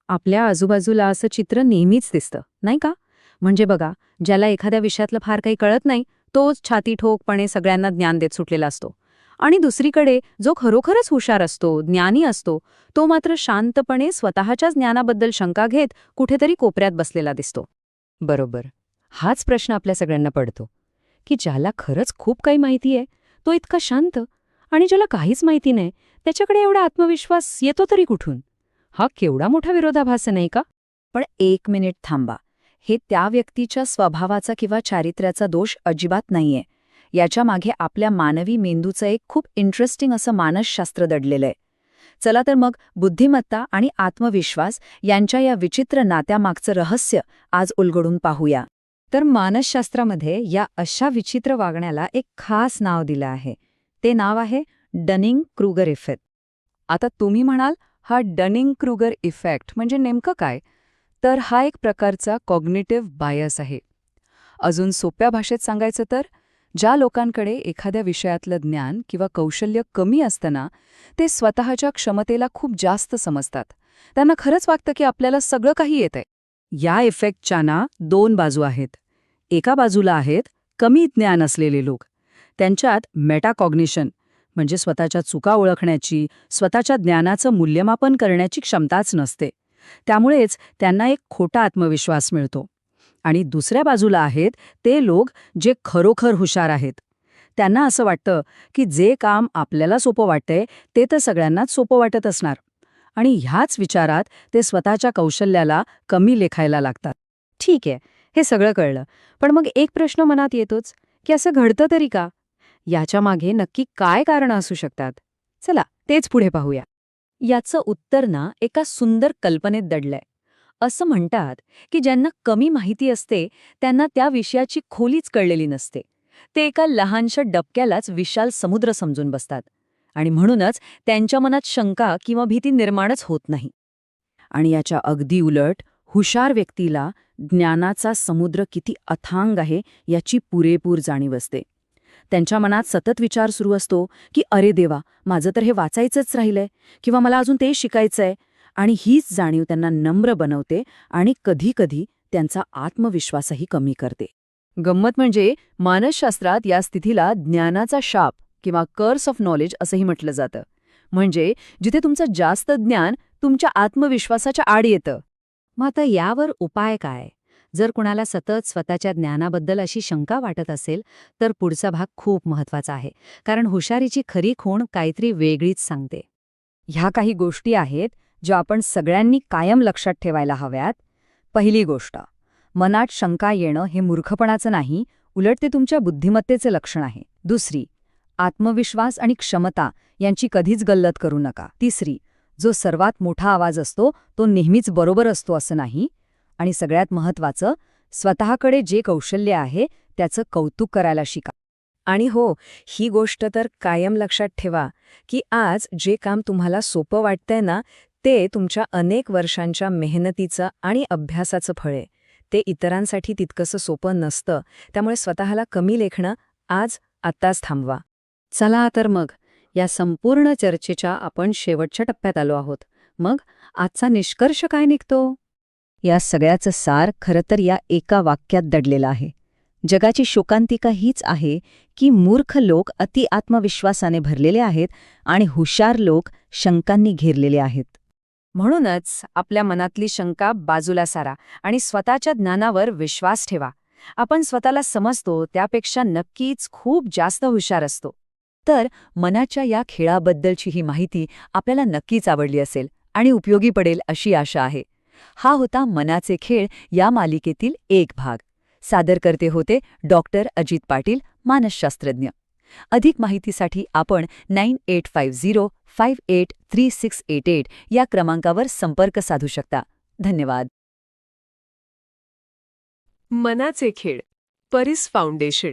आपल्या आजूबाजूला असं चित्र नेहमीच दिसतं, नाही का? म्हणजे बघा, ज्याला एखाद्या विषयातलं फार काही कळत नाही, तोच छाती ठोकपणे सगळ्यांना ज्ञान देत सुटलेला असतो. आणि दुसरीकडे जो खरोखरच हुशार असतो, ज्ञानी असतो, तो मात्र शांतपणे स्वतःच्याच ज्ञानाबद्दल शंका घेत कुठेतरी कोपऱ्यात बसलेला दिसतो. बरोबर. हाच प्रश्न आपल्या सगळ्यांना पडतो, की ज्याला खरंच खूप काही माहिती आहे, तो इतका शांत, आणि ज्याला काहीच माहिती नाही, त्याच्याकडे एवढा आत्मविश्वास येतो तरी कुठून? हा केवढा मोठा विरोधाभास आहे, नाही का? पण 1 मिनिट थांबा. हे त्या व्यक्तीच्या स्वभावाचा किंवा चारित्र्याचा दोष अजिबात नाहीये. याच्या मागे आपल्या मानवी मेंदूचं एक खूप इंटरेस्टिंग असं मानसशास्त्र दडलेलं आहे. चला तर मग बुद्धिमत्ता आणि आत्मविश्वास यांच्या या विचित्र नात्यामागचं रहस्य आज उलगडून पाहूया. तर मानसशास्त्रामध्ये या अशा विचित्र वागण्याला एक खास नाव दिलं आहे. ते नाव आहे डनिंग-क्रुगर इफेक्ट. आता तुम्ही म्हणाल, हा डनिंग-क्रुगर इफेक्ट म्हणजे नेमकं काय? तर हा एक प्रकारचा कॉग्निटिव्ह बायस आहे. अजून सोप्या भाषेत सांगायचं तर, ज्या लोकांकडे एखाद्या विषयातलं ज्ञान किंवा कौशल्य कमी असतं ना, ते स्वतःच्या क्षमतेला खूप जास्त समजतात. त्यांना खरंच वाटतं की आपल्याला सगळं काही येतंय. या इफेक्टच्या ना 2 बाजू आहेत. एका बाजूला आहेत कमी ज्ञान असलेले लोक. त्यांच्यात मेटाकॉग्निशन म्हणजे स्वतःच्या चुका ओळखण्याची, स्वतःच्या ज्ञानाचं मूल्यमापन करण्याची क्षमताच नसते. त्यामुळेच त्यांना एक खोटा आत्मविश्वास मिळतो. आणि दुसऱ्या बाजूला आहेत ते लोक जे खरोखर हुशार आहेत. त्यांना असं वाटतं की जे काम आपल्याला सोपं वाटतंय ते तर सगळ्यांनाच सोपं वाटत असणार. आणि ह्याच विचारात ते स्वतःच्या कौशल्याला कमी लेखायला लागतात. ठीक आहे, हे सगळं कळलं. पण मग एक प्रश्न मनात येतोच, की असं घडतं तरी का? याच्या मागे नक्की काय कारणं असू शकतात? चला, तेच पुढे पाहूया. याचं उत्तर ना एका सुंदर कल्पनेत दडलंय. असं म्हणतात की ज्यांना कमी माहिती असते त्यांना त्या विषयाची खोलीच कळलेली नसते. ते एका लहानशा डबक्यालाच विशाल समुद्र समजून बसतात. आणि म्हणूनच त्यांच्या मनात शंका किंवा भीती निर्माणच होत नाही. आणि याच्या अगदी उलट हुशार व्यक्तीला ज्ञानाचा समुद्र किती अथांग आहे याची पुरेपूर जाणीव असते. त्यांच्या मनात सतत विचार सुरू असतो की अरे देवा, माझं तर हे वाचायचंच राहिलंय किंवा मला अजून ते शिकायचंय. आणि हीच जाणीव त्यांना नम्र बनवते आणि कधीकधी त्यांचा आत्मविश्वासही कमी करते. गंमत म्हणजे मानसशास्त्रात या स्थितीला ज्ञानाचा शाप किंवा कर्स ऑफ नॉलेज असंही म्हटलं जातं. म्हणजे जिथे तुमचं जास्त ज्ञान तुमच्या आत्मविश्वासाच्या आड येतं. मग आता यावर उपाय काय? जर कुणाला सतत स्वतःच्या ज्ञानाबद्दल अशी शंका वाटत असेल, तर पुढचा भाग खूप महत्वाचा आहे. कारण हुशारीची खरी खूण काहीतरी वेगळीच सांगते. ह्या काही गोष्टी आहेत ज्या आपण सगळ्यांनी कायम लक्षात ठेवायला हव्यात. पहिली गोष्ट, मनात शंका येणं हे मूर्खपणाचं नाही, उलट ते तुमच्या बुद्धिमत्तेचं लक्षण आहे. दुसरी, आत्मविश्वास आणि क्षमता यांची कधीच गल्लत करू नका. तिसरी, जो सर्वात मोठा आवाज असतो तो नेहमीच बरोबर असतो असं नाही. आणि सगळ्यात महत्त्वाचं, स्वतःकडे जे कौशल्य आहे त्याचं कौतुक करायला शिका. आणि हो, ही गोष्ट तर कायम लक्षात ठेवा की आज जे काम तुम्हाला सोपं वाटतंय ना, ते तुमच्या अनेक वर्षांच्या मेहनतीचं आणि अभ्यासाचं फळ आहे. ते इतरांसाठी तितकंसं सोपं नसतं. त्यामुळे स्वतःला कमी लेखणं आत्ताच थांबवा. चला तर मग, या संपूर्ण चर्चेच्या आपण शेवटच्या टप्प्यात आलो आहोत. मग आजचा निष्कर्ष काय निघतो? या सगळ्याचं सार खरं तर या एका वाक्यात दडलेलं आहे. जगाची शोकांतिका हीच आहे की मूर्ख लोक अति आत्मविश्वासाने भरलेले आहेत आणि हुशार लोक शंकांनी घेरलेले आहेत. म्हणूनच आपल्या मनातली शंका बाजूला सारा आणि स्वतःच्या ज्ञानावर विश्वास ठेवा. आपण स्वतःला समजतो त्यापेक्षा नक्कीच खूप जास्त हुशार असतो. तर मनाच्या या खेळाबद्दलची ही माहिती आपल्याला नक्कीच आवडली असेल आणि उपयोगी पडेल अशी आशा आहे. हा होता मनाचे खेळ या मालिकेतील एक भाग. सादरकर्ते होते डॉक्टर अजित पाटील, मानसशास्त्रज्ञ. अधिक माहितीसाठी आपण 9850583688 या क्रमांकावर संपर्क साधू शकता. धन्यवाद. मनाचे खेळ, परिस फाउंडेशन.